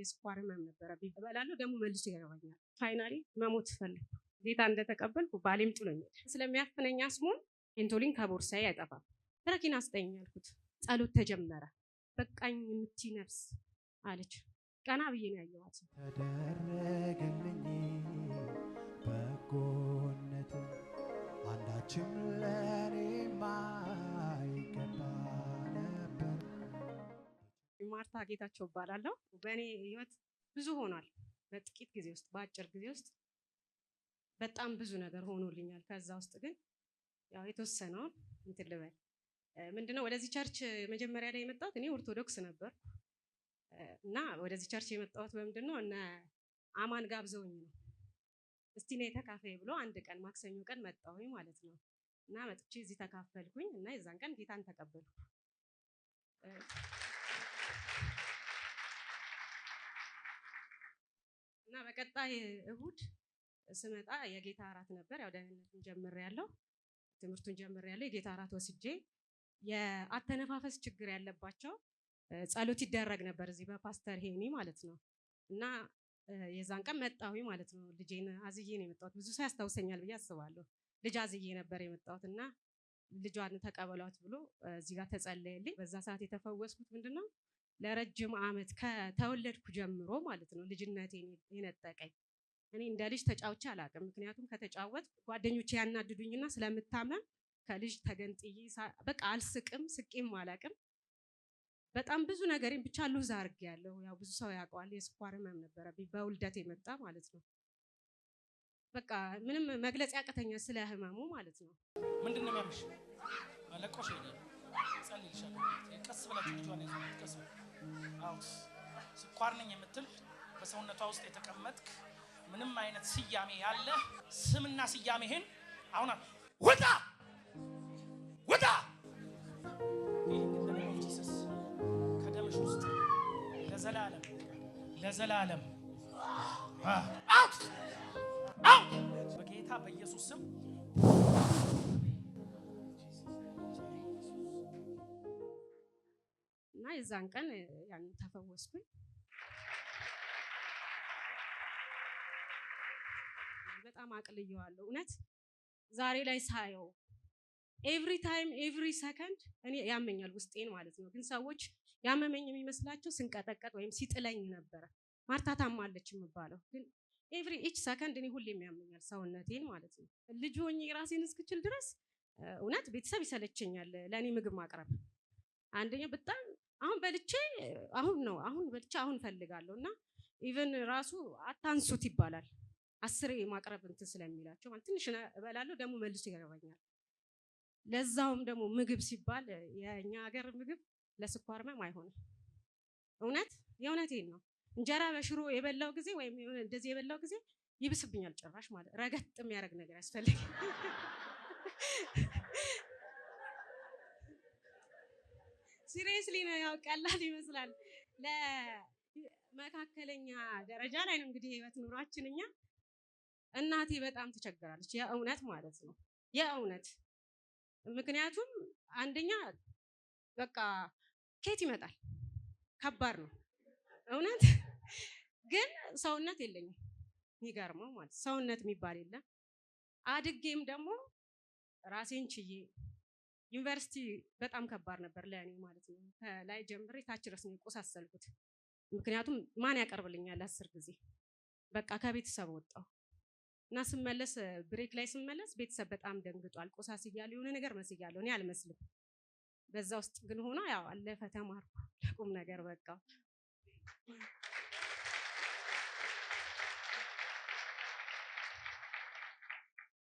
የስኳር ህመም ነበረብኝ። እበላለሁ ደግሞ መልሶ ይገባኛል። ፋይናሊ መሞት ፈልኩ። ጌታ እንደተቀበልኩ ባሌም ጥሎኝ ሄደ። ስለሚያፍነኝ አስሙን ኢንቶሊን ከቦርሳዬ አይጠፋም። ትረኪን አስጠኝ አልኩት። ጸሎት ተጀመረ። በቃኝ የምትይ ነፍስ አለች። ቀና ብዬ ነው ያየኋት። ተደረገልኝ በጎነት አንዳችም ለኔ ማይገባ ነበር። ማርታ ጌታቸው እባላለሁ። በእኔ ህይወት ብዙ ሆኗል። በጥቂት ጊዜ ውስጥ በአጭር ጊዜ ውስጥ በጣም ብዙ ነገር ሆኖልኛል። ከዛ ውስጥ ግን ያው የተወሰነውን እንትን ልበል። ምንድነው ወደዚህ ቸርች መጀመሪያ ላይ የመጣሁት እኔ ኦርቶዶክስ ነበር እና ወደዚህ ቸርች የመጣሁት በምንድነው እነ አማን ጋብዘውኝ ነው። እስቲ ነይ ተካፈይ ብሎ አንድ ቀን ማክሰኞ ቀን መጣሁኝ ማለት ነው። እና መጥቼ እዚህ ተካፈልኩኝ እና የዛን ቀን ጌታን ተቀበልኩ። እና በቀጣይ እሁድ ስመጣ የጌታ እራት ነበር። ያው ደህንነቱን ጀምሬያለሁ፣ ትምህርቱን ጀምሬያለሁ። የጌታ እራት ወስጄ የአተነፋፈስ ችግር ያለባቸው ጸሎት ይደረግ ነበር እዚህ በፓስተር ሄኒ ማለት ነው። እና የዛን ቀን መጣሁኝ ማለት ነው። ልጄን አዝዬ ነው የመጣሁት። ብዙ ሰው ያስታውሰኛል ብዬ አስባለሁ። ልጅ አዝዬ ነበር የመጣሁት እና ልጇን ተቀበሏት ብሎ እዚህ ጋር ተጸለየልኝ። በዛ ሰዓት የተፈወስኩት ምንድነው ለረጅም ዓመት ከተወለድኩ ጀምሮ ማለት ነው ልጅነቴን የነጠቀኝ። እኔ እንደ ልጅ ተጫውቼ አላውቅም። ምክንያቱም ከተጫወት ጓደኞቼ ያናድዱኝና ስለምታመም ከልጅ ተገንጥዬ በቃ አልስቅም፣ ስቄም አላውቅም። በጣም ብዙ ነገሬን ብቻ ሉዝ አድርጌያለሁ። ያው ብዙ ሰው ያውቀዋል። የስኳር ህመም ነበረብኝ በውልደት የመጣ ማለት ነው። በቃ ምንም መግለጽ ያቅተኛል ስለ ህመሙ ማለት ነው። ምንድን ነው የሚያምሽ? አለቆሽ ይላል ጸልይልሻለሁ። ቀስ ብላችሁ ልጇን ይዘው ቀስ አውስ ስኳር ነኝ የምትል በሰውነቷ ውስጥ የተቀመጥክ ምንም አይነት ስያሜ ያለ ስምና ስያሜህን አሁን ወጣ ወጣ ከደምሽ ውስጥ ለዘላለም ለዘላለም አውት አውት በጌታ በኢየሱስ ስም እና የዛን ቀን ያን ተፈወስኩኝ። በጣም አቅልየዋለሁ። እውነት ዛሬ ላይ ሳየው ኤቭሪ ታይም ኤቭሪ ሰከንድ እኔ ያመኛል ውስጤን ማለት ነው። ግን ሰዎች ያመመኝ የሚመስላቸው ስንቀጠቀጥ ወይም ሲጥለኝ ነበረ። ማርታ ታማለች የምባለው ግን ኤቭሪ ኢች ሰከንድ እኔ ሁሌም ያመኛል ሰውነቴን ማለት ነው። ልጅ ሆኜ ራሴን እስክችል ድረስ እውነት ቤተሰብ ይሰለቸኛል ለእኔ ምግብ ማቅረብ። አንደኛ በጣም አሁን በልቼ አሁን ፈልጋለሁ እና ኢቨን ራሱ አታንሱት ይባላል። 10 ማቅረብ እንትን ስለሚላቸው ማለት ትንሽ እበላለሁ ደግሞ መልሶ ይገባኛል። ለዛውም ደግሞ ምግብ ሲባል የኛ ሀገር ምግብ ለስኳር ህመም አይሆንም። የእውነቴን ነው። እንጀራ በሽሮ የበላው ጊዜ ወይም እንደዚህ የበላው ጊዜ ይብስብኛል ጭራሽ ማለት ረገጥ የሚያደርግ ነገር ያስፈልጋል። ሲሪየስሊ ነው። ያው ቀላል ይመስላል። ለመካከለኛ ደረጃ ላይ ነው እንግዲህ ህይወት ኑሯችን እኛ። እናቴ በጣም ትቸግራለች የእውነት ማለት ነው የእውነት። ምክንያቱም አንደኛ በቃ ኬት ይመጣል ከባድ ነው እውነት። ግን ሰውነት የለኝም የሚገርመው ማለት ሰውነት የሚባል የለም። አድጌም ደግሞ ራሴን ችዬ ዩኒቨርሲቲ በጣም ከባድ ነበር ለእኔ ማለት ነው። ከላይ ጀምሬ ታች ድረስ ነው የቆሳሰልኩት። ምክንያቱም ማን ያቀርብልኛል 10 ጊዜ በቃ ከቤተሰብ ወጣሁ እና ስመለስ ብሬክ ላይ ስመለስ ቤተሰብ በጣም ደንግጧል። ቆሳስያለሁ የሆነ ነገር መስያለሁ እኔ አልመስልም። በዛ ውስጥ ግን ሆኖ ያው አለፈ ተማርኩ ለቁም ነገር በቃ።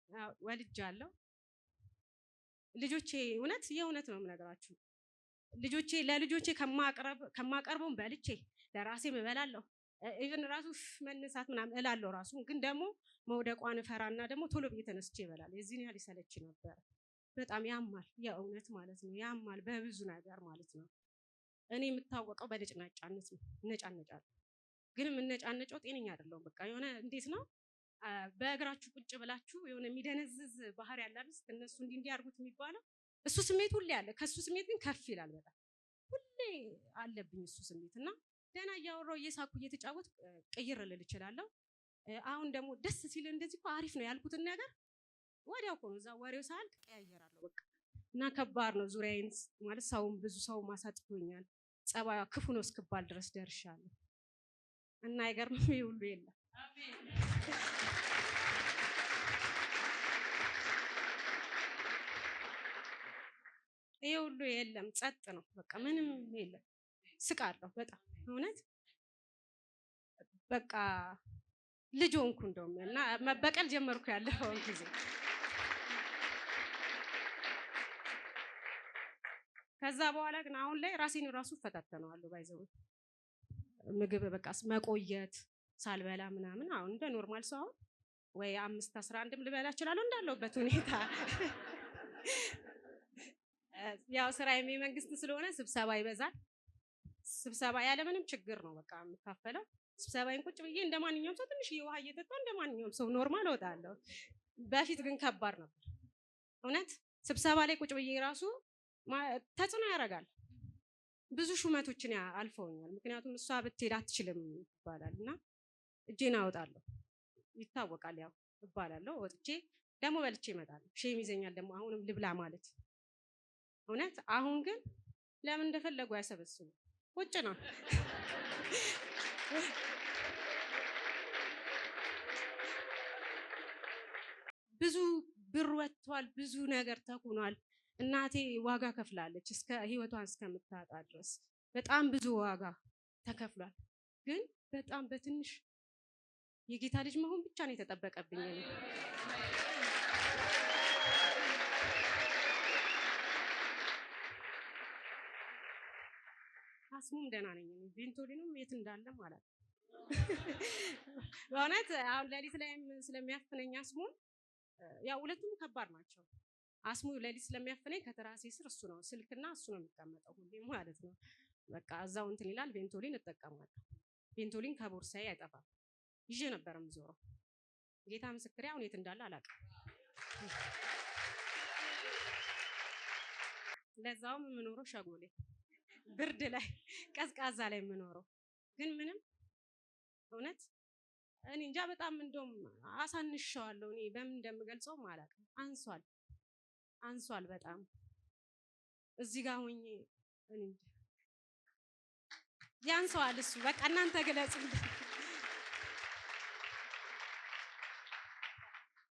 ያው ወልጃለሁ። ልጆቼ የእውነት ነው የምነግራችሁ። ለልጆቼ ከማቀርበው በልቼ ለራሴም እበላለሁ። ኢቭን ራሱ መነሳት ምናምን እላለሁ ራሱ። ግን ደግሞ መውደቋን እፈራና ደግሞ ቶሎ ብዬ ተነስቼ እበላለሁ። የዚህን ያህል ይሰለች ነበር። በጣም ያማል የእውነት ማለት ነው። ያማል በብዙ ነገር ማለት ነው። እኔ የምታወቀው በነጫነጫነት ነው። እነጫነጫለሁ ግን የምነጫነጨው ጤነኛ አይደለሁም። በቃ የሆነ እንዴት ነው በእግራችሁ ቁጭ ብላችሁ የሆነ የሚደነዝዝ ባህሪ ያለ አይደል? እነሱ እንዲያርጉት የሚባለው እሱ ስሜት ሁሌ አለ። ከሱ ስሜት ግን ከፍ ይላል። በጣም ሁሌ አለብኝ እሱ ስሜት እና ደህና እያወራሁ እየሳኩ እየተጫወት ቅይር ልል እችላለሁ። አሁን ደግሞ ደስ ሲል እንደዚህ እኮ አሪፍ ነው ያልኩትን ነገር ወዲያው እኮ ነው እዛ ወሬው ሳልቅ ቀያየራለሁ በቃ። እና ከባድ ነው። ዙሪያዬን ማለት ሰውም ብዙ ሰው ማሳጥቶኛል። ጸባዩ ክፉ ነው እስክባል ድረስ ደርሻለሁ። እና አይገርምም? ይሄ ሁሉ የለም። ይሄ ሁሉ የለም። ጸጥ ነው በቃ ምንም የለም። ስቃለሁ በጣም እውነት በቃ ልጅ ሆንኩ እንደውም እና መበቀል ጀመርኩ ያለፈውን ጊዜ። ከዛ በኋላ ግን አሁን ላይ ራሴን ራሱ ፈታተነዋለሁ። ባይዘው ምግብ በቃ መቆየት ሳልበላ ምናምን አሁን እንደ ኖርማል ሰው ወይ 5-11 ልበላ እችላለሁ እንዳለሁበት ሁኔታ። ያው ስራዬም የመንግስት ስለሆነ ስብሰባ ይበዛል። ስብሰባ ያለ ምንም ችግር ነው በቃ የምካፈለው። ስብሰባዬን ቁጭ ብዬ እንደማንኛውም ሰው ትንሽ ውሃ እየጠጣሁ እንደማንኛውም ሰው ኖርማል እወጣለሁ። በፊት ግን ከባድ ነበር እውነት። ስብሰባ ላይ ቁጭ ብዬ ራሱ ተጽዕኖ ያደርጋል። ብዙ ሹመቶችን አልፈውኛል። ምክንያቱም እሷ ብትሄድ አትችልም ይባላል እና እጄን አወጣለሁ። ይታወቃል ያው እባላለሁ። ወጥቼ ደግሞ በልቼ እመጣለሁ። ሼም ይዘኛል ደግሞ አሁንም ልብላ ማለት እውነት። አሁን ግን ለምን እንደፈለጉ ያሰበስቡ ቁጭ ነው። ብዙ ብር ወጥቷል። ብዙ ነገር ተኩኗል። እናቴ ዋጋ ከፍላለች እስከ ህይወቷን እስከምታጣ ድረስ በጣም ብዙ ዋጋ ተከፍሏል። ግን በጣም በትንሽ የጌታ ልጅ መሆን ብቻ ነው የተጠበቀብኝ። አስሙም ደህና ነኝ። ቬንቶሊኑም የት እንዳለ ማለት በእውነት አሁን ሌሊት ላይም ስለሚያፍነኝ አስሙን ያው ሁለቱም ከባድ ናቸው። አስሙ ሌሊት ስለሚያፍነኝ ከትራሴ ስር እሱ ነው ስልክና እሱ ነው የሚቀመጠው ሁሌ ማለት ነው። በቃ እዛው እንትን ይላል። ቬንቶሊን እጠቀማለሁ። ቬንቶሊን ከቦርሳዬ አይጠፋም። ይዤ ነበር የምዞረው። ጌታ ምስክሬ አሁን የት እንዳለ አላውቅም። ለዛውም የምኖረው ሸጎሌ ብርድ ላይ ቀዝቃዛ ላይ የምኖረው ግን ምንም እውነት እኔ እንጃ በጣም እንደውም አሳንሻለሁ። እኔ በምን እንደምገልጸው አላውቅም። አንሷል በጣም እዚህ ጋር ሆኜ እኔ ያንሰዋል እሱ በቃ እናንተ ግለጹልኝ።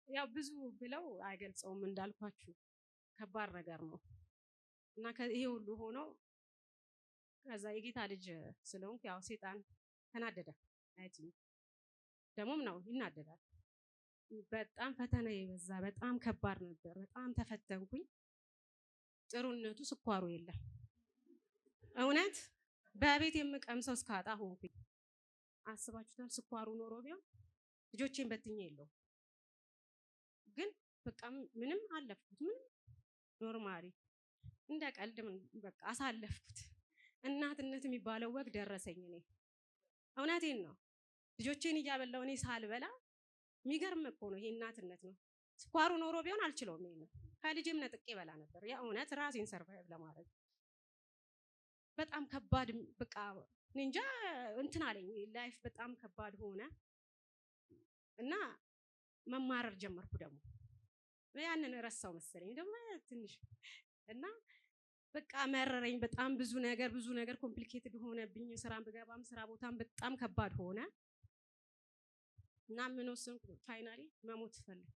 ያው ብዙ ብለው አይገልጸውም እንዳልኳችሁ ከባድ ነገር ነው እና ይሄ ሁሉ ሆኖ ከዛ የጌታ ልጅ ስለሆንኩ ያው ሴጣን ተናደደ። አይቲኝ ደግሞም ነው ይናደዳል። በጣም ፈተና የበዛ በጣም ከባድ ነበር። በጣም ተፈተንኩኝ። ጥሩነቱ ስኳሩ የለም እውነት በቤት የምቀምሰው እስካጣ ሆንኩኝ። አስባችሁታል? ስኳሩ ኖሮ ቢሆን ልጆቼን በትኜ የለው ግን በቃ ምንም አለፍኩት። ምንም ኖርማሊ እንደ ቀልድ በቃ አሳለፍኩት። እናትነት የሚባለው ወግ ደረሰኝ። እኔ እውነቴን ነው ልጆቼን እያበላሁ እኔ ሳልበላ የሚገርም እኮ ነው። ይሄ እናትነት ነው። ስኳሩ ኖሮ ቢሆን አልችለውም። ይሄን ከልጅም ነጥቄ በላ ነበር የእውነት ራሴን ሰርቫይቭ ለማድረግ። በጣም ከባድ በቃ እንጃ እንትን አለኝ። ላይፍ በጣም ከባድ ሆነ እና መማረር ጀመርኩ። ደግሞ ያንን ረሳው መሰለኝ ደግሞ ትንሽ እና በቃ መረረኝ። በጣም ብዙ ነገር ኮምፕሊኬትድ ሆነብኝ። ስራም ብገባም ስራ ቦታም በጣም ከባድ ሆነ እና ምን ወሰንኩ? ፋይናሊ መሞት ፈለኩ።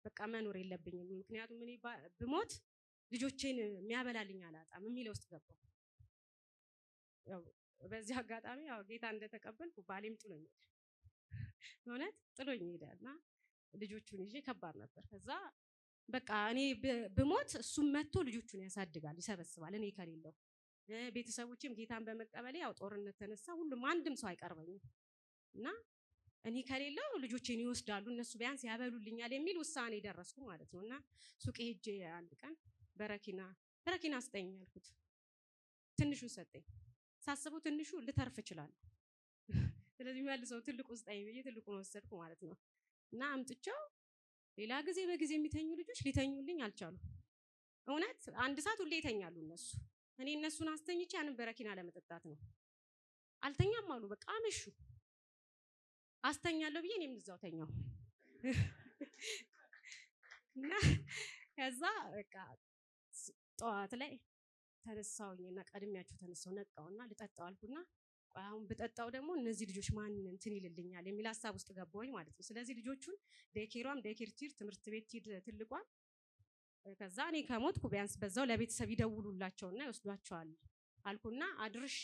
በቃ መኖር የለብኝም። ምክንያቱም እኔ ብሞት ልጆቼን የሚያበላልኝ አላጣም የሚለው ውስጥ ገባሁ። ያው በዚህ አጋጣሚ ያው ጌታ እንደተቀበልኩ ባሌም ጥሎኝ ሄደ። እውነት ጥሎኝ ሄደና ልጆቹን ይዤ ከባድ ነበር። ከዛ በቃ እኔ ብሞት እሱም መጥቶ ልጆቹን ያሳድጋል ይሰበስባል። እኔ ከሌለው ቤተሰቦቼም ጌታን በመቀበሌ ያው ጦርነት ተነሳ። ሁሉም አንድም ሰው አይቀርበኝም እና እኔ ከሌለው ልጆቼን ይወስዳሉ እነሱ ቢያንስ ያበሉልኛል የሚል ውሳኔ ደረስኩ ማለት ነው። እና ሱቅ ሄጄ አንድ ቀን በረኪና ስጠኝ አልኩት። ትንሹን ሰጠኝ። ሳስበው ትንሹ ልተርፍ እችላለሁ። ስለዚህ መልሰው ትልቁን ስጠኝ ብዬ ትልቁን ወሰድኩ ማለት ነው። እና አምጥቼው ሌላ ጊዜ በጊዜ የሚተኙ ልጆች ሊተኙልኝ አልቻሉም። እውነት አንድ ሰዓት ሁሌ ይተኛሉ እነሱ። እኔ እነሱን አስተኝቼ ያንን በረኪና ለመጠጣት ነው። አልተኛም አሉ። በቃ አመሹ። አስተኛለሁ ብዬ እኔም እዛው ተኛው እና ከዛ በቃ ጠዋት ላይ ተነሳሁኝና ቀድሜያቸው ተነሳሁ። ነቃውና ልጠጣው አልኩና አሁን ብጠጣው ደግሞ እነዚህ ልጆች ማን እንትን ይልልኛል የሚል ሐሳብ ውስጥ ገባሁኝ ማለት ነው። ስለዚህ ልጆቹን ዴኬር ቲር ትምህርት ቤት ሂድ ትልቋን ከዛ እኔ ከሞትኩ ቢያንስ በዛው ለቤተሰብ ይደውሉላቸውና ይወስዷቸዋል አልኩና አድርሼ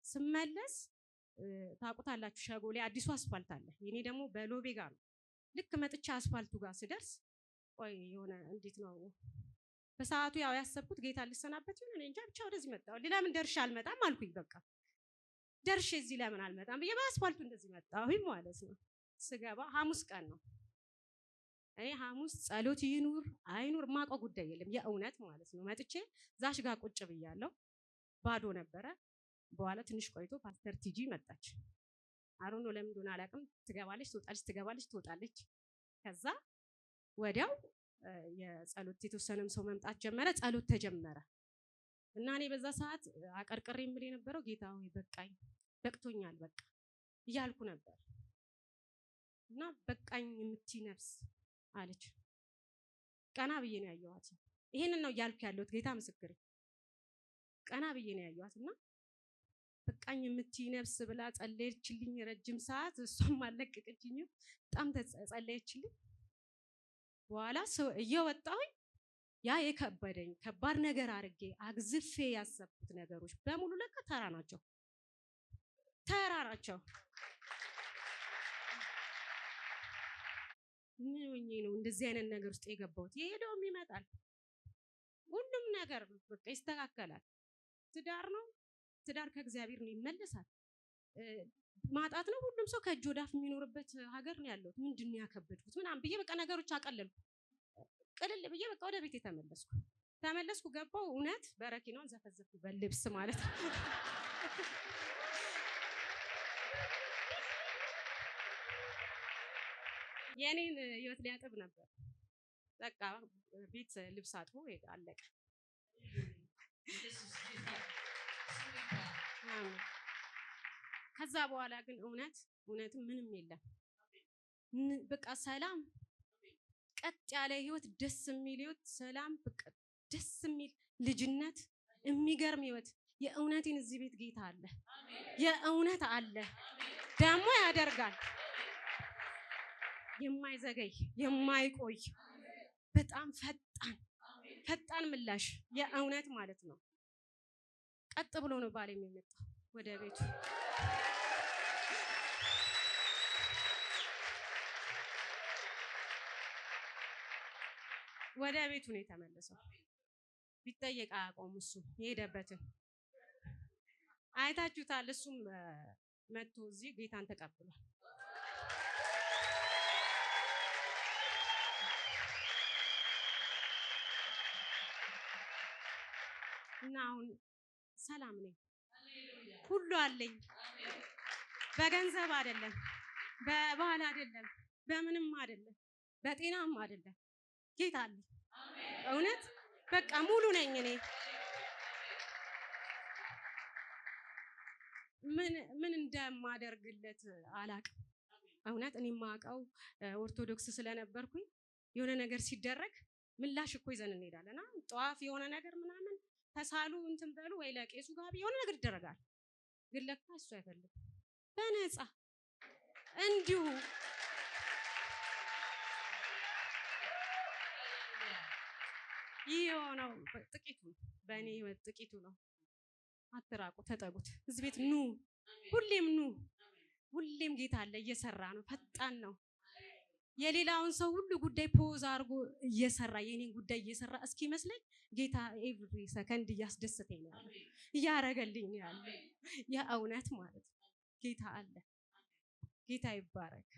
ስመለስ ታውቁታላችሁ ሸጎሌ አዲሱ አስፋልት አለ። የኔ ደግሞ በሎቤ ጋር ነው። ልክ መጥቻ አስፋልቱ ጋር ስደርስ ቆይ የሆነ እንዴት ነው በሰዓቱ ያው ያሰብኩት ጌታ ልሰናበት ይሁን እኔ እንጃ ብቻ ወደዚህ መጣሁ። ለምን ደርሼ አልመጣም አልኩኝ። በቃ ደርሼ እዚህ ለምን አልመጣም ብዬ በአስፋልቱ እንደዚህ መጣሁኝ ማለት ነው። ስገባ ሐሙስ ቀን ነው። እኔ ሐሙስ ጸሎት ይኑር አይኑር ማውቀው ጉዳይ የለም የእውነት ማለት ነው። መጥቼ ዛሽ ጋር ቁጭ ብያለሁ። ባዶ ነበረ። በኋላ ትንሽ ቆይቶ ፓስተር ቲጂ መጣች። አሮን ነው ለምን እንደሆነ አላውቅም። ትገባለች ትወጣለች። ከዛ ወዲያው የጸሎት የተወሰነም ሰው መምጣት ጀመረ። ጸሎት ተጀመረ እና እኔ በዛ ሰዓት አቀርቅሬ የምል የነበረው ጌታ ሆይ በቃኝ፣ በቅቶኛል በቃ እያልኩ ነበር እና በቃኝ የምትይ ነፍስ አለች። ቀና ብዬ ነው ያየኋት። ይሄንን ነው እያልኩ ያለሁት ጌታ ምስክሬ። ቀና ብዬ ነው ያየኋትና በቃኝ የምትይ ነፍስ ብላ ጸለየችልኝ ረጅም ሰዓት። እሷም አለቀቀችኝ። በጣም ጸለየችልኝ። በኋላ እየወጣሁኝ ያ የከበደኝ ከባድ ነገር አድርጌ አግዝፌ ያሰብኩት ነገሮች በሙሉ ለካ ተራ ናቸው። ምን ሆኜ ነው እንደዚህ አይነት ነገር ውስጥ የገባሁት? ይሄደውም ይመጣል። ሁሉም ነገር በቃ ይስተካከላል። ትዳር ነው። ትዳር ከእግዚአብሔር ነው፣ ይመለሳል። ማጣት ነው። ሁሉም ሰው ከእጅ ወዳፍ የሚኖርበት ሀገር ነው ያለው። ምንድነው ያከበድኩት ምናምን ብዬ በቃ ነገሮች አቀለልኩ። ቅልል ብዬ በቃ ወደ ቤቴ ተመለስኩ። ገባሁ። እውነት በረኪናውን ዘፈዘፍኩ በልብስ ማለት ነው። የኔን ህይወት ሊያጥብ ነበር። በቃ ቤት ልብስ አጥቦ አለቀ። ከዛ በኋላ ግን እውነትም ምንም የለም። በቃ ሰላም፣ ቀጥ ያለ ህይወት፣ ደስ የሚል ህይወት፣ ሰላም፣ በቃ ደስ የሚል ልጅነት፣ የሚገርም ህይወት። የእውነቴን እዚህ ቤት ጌታ አለ። የእውነት አለ። ደግሞ ያደርጋል። የማይዘገይ የማይቆይ በጣም ፈጣን ምላሽ የእውነት ማለት ነው። ቀጥ ብሎ ነው ባል የሚመጣው ወደ ቤቱ። ወደ ቤቱ ነው የተመለሰው። ቢጠየቅ አያውቀውም። እሱ የሄደበትን አይታችሁታል። እሱም መጥቶ እዚህ ጌታን ተቀብሏል። እና አሁን ሰላም ነኝ። ሁሉ አለኝ። በገንዘብ አይደለም፣ በባህል አይደለም፣ በምንም አይደለም፣ በጤናም አይደለም። ጌታ አለ። እውነት በቃ ሙሉ ነኝ እኔ። ምን እንደማደርግለት አላቅም። እውነት እኔ የማውቀው ኦርቶዶክስ ስለነበርኩኝ የሆነ ነገር ሲደረግ ምላሽ እኮ ይዘን እንሄዳለና ጧፍ የሆነ ነገር ምናምን ተሳሉ እንትን በሉ ወይ ለቄሱ ጋር የሆነ ነገር ይደረጋል። ግን ለካ እሱ አይፈልግም። በነፃ እንዲሁ ይሆነው ጥቂቱ በእኔ ህይወት ጥቂቱ ነው። አትራቁ፣ ተጠጉት። እዚህ ቤት ኑ፣ ሁሌም ኑ። ሁሌም ጌታ አለ፣ እየሰራ ነው፣ ፈጣን ነው። የሌላውን ሰው ሁሉ ጉዳይ ፖዝ አድርጎ እየሰራ የኔን ጉዳይ እየሰራ እስኪ መስለኝ ጌታ ኤቭሪ ሰከንድ እያስደሰተኝ ነው ያለው፣ እያረገልኝ ነው ያለው። የእውነት ማለት ነው። ጌታ አለ። ጌታ ይባረክ።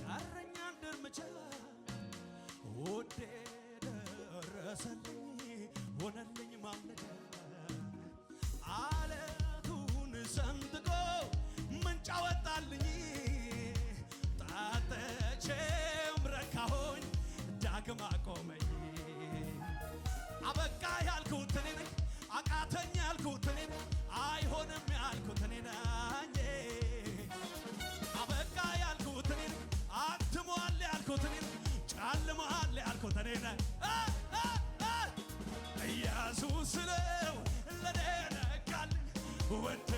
ቀረኛ እንደምቻ ወደ ደረሰልኝ ሆነልኝ ማምለጫ አለቱን ሰንጥቆ ምንጭ አወጣልኝ ጣጠቼም ረካሆኝ ዳግም አቆመኝ አበቃ ያልኩት እኔ ነኝ። አቃተኝ ያልኩት እኔ ነኝ። አይሆንም ያልኩት እኔ ነኝ። አበቃ ያልኩት እኔ ነኝ። አክትሟል ያልኩት እኔ ነኝ። ጨልሟል ያልኩት እኔ ነኝ። ኢየሱስ ነው ለኔ ነጋልኝ ወደ